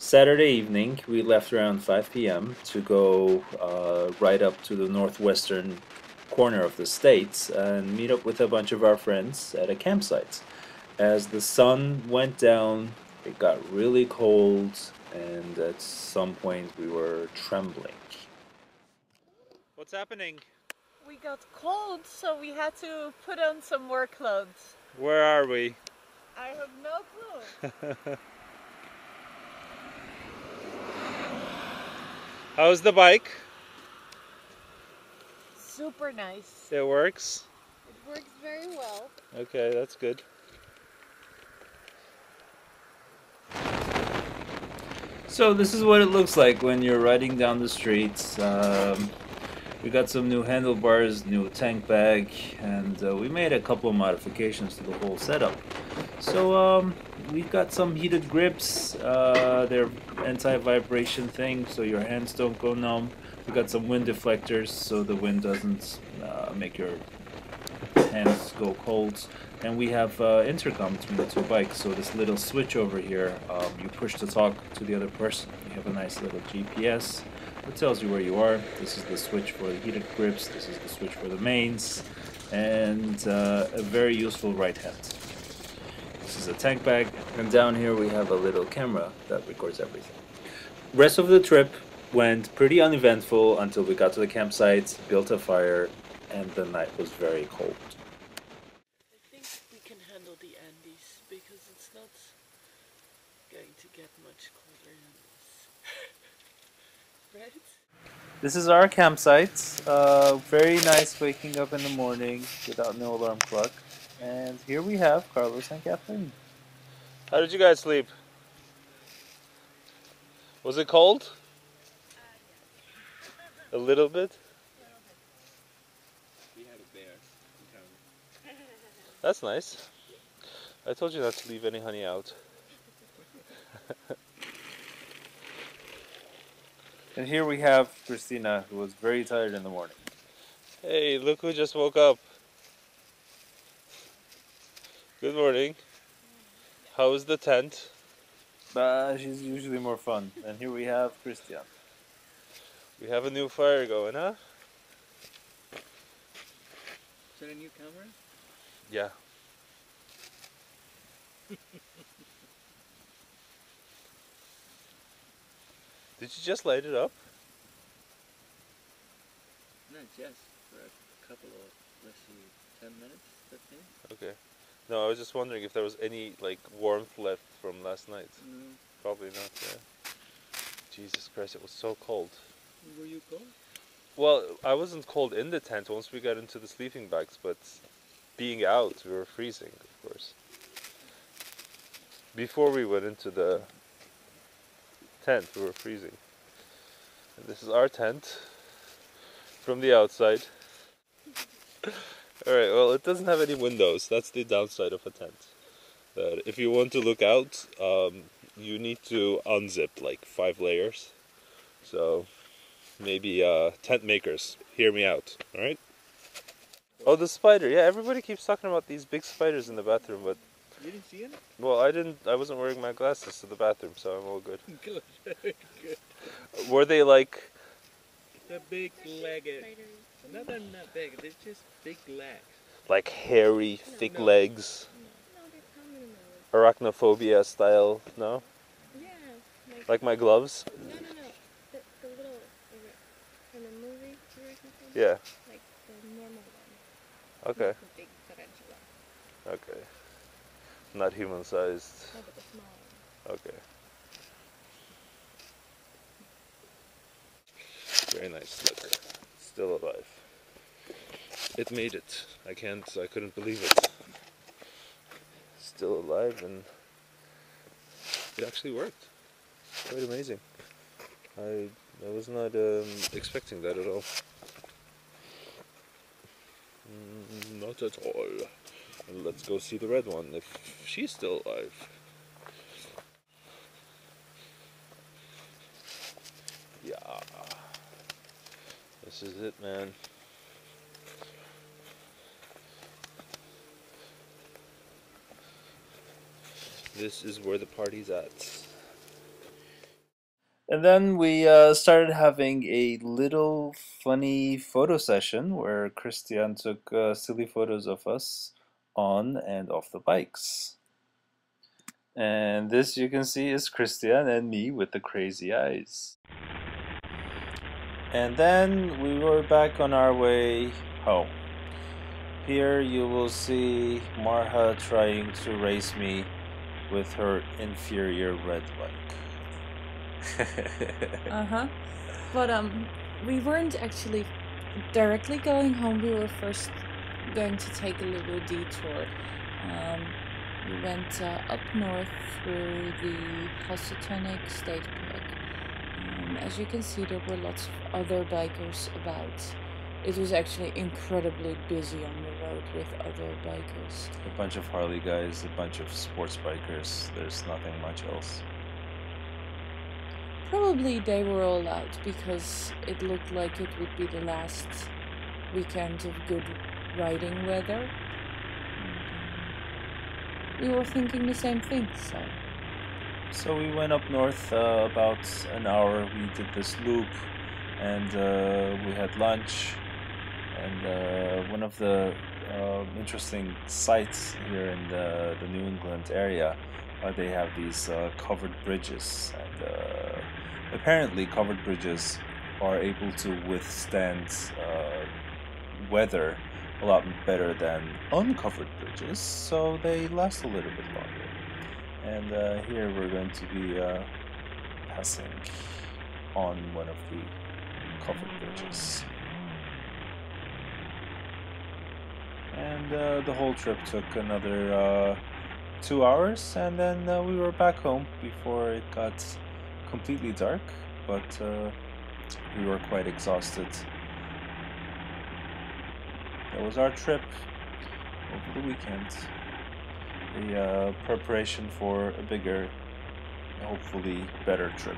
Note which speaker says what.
Speaker 1: Saturday evening, we left around 5 p.m. to go right up to the northwestern corner of the States and meet up with a bunch of our friends at a campsite. As the sun went down, it got really cold, and at some point we were trembling. What's happening?
Speaker 2: We got cold, so we had to put on some more clothes.
Speaker 1: Where are we?
Speaker 2: I have no clue.
Speaker 1: How's the bike?
Speaker 2: Super nice.
Speaker 1: It works?
Speaker 2: It works very well.
Speaker 1: Okay, that's good. So this is what it looks like when you're riding down the streets. We got some new handlebars, new tank bag, and we made a couple of modifications to the whole setup. So we got some heated grips. They're anti-vibration thing, so your hands don't go numb. We got some wind deflectors, so the wind doesn't make your hands go cold. And we have intercom between the two bikes, so this little switch over here, you push to talk to the other person. You have a nice little GPS that tells you where you are. This is the switch for the heated grips, this is the switch for the mains, and a very useful right hand. This is a tank bag, and down here we have a little camera that records everything. Rest of the trip went pretty uneventful until we got to the campsite, built a fire, and the night was very cold.
Speaker 2: I think we can handle the Andes because it's not going to get much colder than this. Right?
Speaker 1: This is our campsite. Very nice waking up in the morning without no alarm clock. And here we have Carlos and Kathleen. How did you guys sleep? Was it cold? A little bit?
Speaker 3: We had a bear.
Speaker 1: That's nice. I told you not to leave any honey out. And here we have Christina, who was very tired in the morning. Hey, look who just woke up. Good morning. How is the tent? She's usually more fun. And here we have Christian. We have a new fire going, huh?
Speaker 3: Is that a new camera?
Speaker 1: Yeah. Did you just light it up?
Speaker 3: Not just for a couple of, let's see, 10 minutes, 15?
Speaker 1: Okay. No, I was just wondering if there was any like warmth left from last night.
Speaker 3: No.
Speaker 1: Probably not, yeah. Jesus Christ, it was so cold.
Speaker 3: Were you cold?
Speaker 1: Well, I wasn't cold in the tent once we got into the sleeping bags, but being out, we were freezing, of course. Before we went into the tent, we were freezing. And this is our tent from the outside. Alright, well, it doesn't have any windows. That's the downside of a tent. If you want to look out, you need to unzip like 5 layers. So maybe tent makers, hear me out, alright? Oh, the spider. Yeah, everybody keeps talking about these big spiders in the bathroom, but
Speaker 3: You didn't see it?
Speaker 1: well, I wasn't wearing my glasses to the bathroom, so I'm all good.
Speaker 3: Good, very good.
Speaker 1: Were they like
Speaker 3: The big legged. No, they're not big, they're just big legs.
Speaker 1: hairy, thick
Speaker 3: No.
Speaker 1: legs,
Speaker 4: No, they're common.
Speaker 1: arachnophobia style? No?
Speaker 4: Yeah,
Speaker 1: Like my gloves?
Speaker 4: no. The little from the movie version.
Speaker 1: Yeah.
Speaker 4: Like the normal one.
Speaker 1: Okay.
Speaker 4: Not the big tarantula.
Speaker 1: Okay. Not human sized.
Speaker 4: No, but the small one.
Speaker 1: Okay. Very nice. Look. Still alive. It made it. I couldn't believe it. Still alive, and it actually worked. Quite amazing. I was not expecting that at all. Not at all. Let's go see the red one if she's still alive. Yeah. This is it, man. This is where the party's at. And then we started having a little funny photo session where Christian took silly photos of us on and off the bikes. And this you can see is Christian and me with the crazy eyes. And then we were back on our way home. Here you will see Marha trying to race me with her inferior red bike.
Speaker 5: Uh-huh. But we weren't actually directly going home. We were first going to take a little detour. We went up north through the Housatonic State Park. As you can see, there were lots of other bikers about. It was actually incredibly busy on the road with other bikers.
Speaker 1: A bunch of Harley guys, a bunch of sports bikers. There's nothing much else.
Speaker 5: Probably they were all out because it looked like it would be the last weekend of good riding weather. And, we were thinking the same thing,
Speaker 1: So we went up north about an hour. We did this loop, and we had lunch. And one of the interesting sights here in the New England area, they have these covered bridges, and apparently covered bridges are able to withstand weather a lot better than uncovered bridges, so they last a little bit longer. And here we're going to be passing on one of the covered bridges. And the whole trip took another 2 hours, and then we were back home before it got completely dark, but we were quite exhausted. That was our trip over the weekend. A preparation for a bigger, hopefully better trip.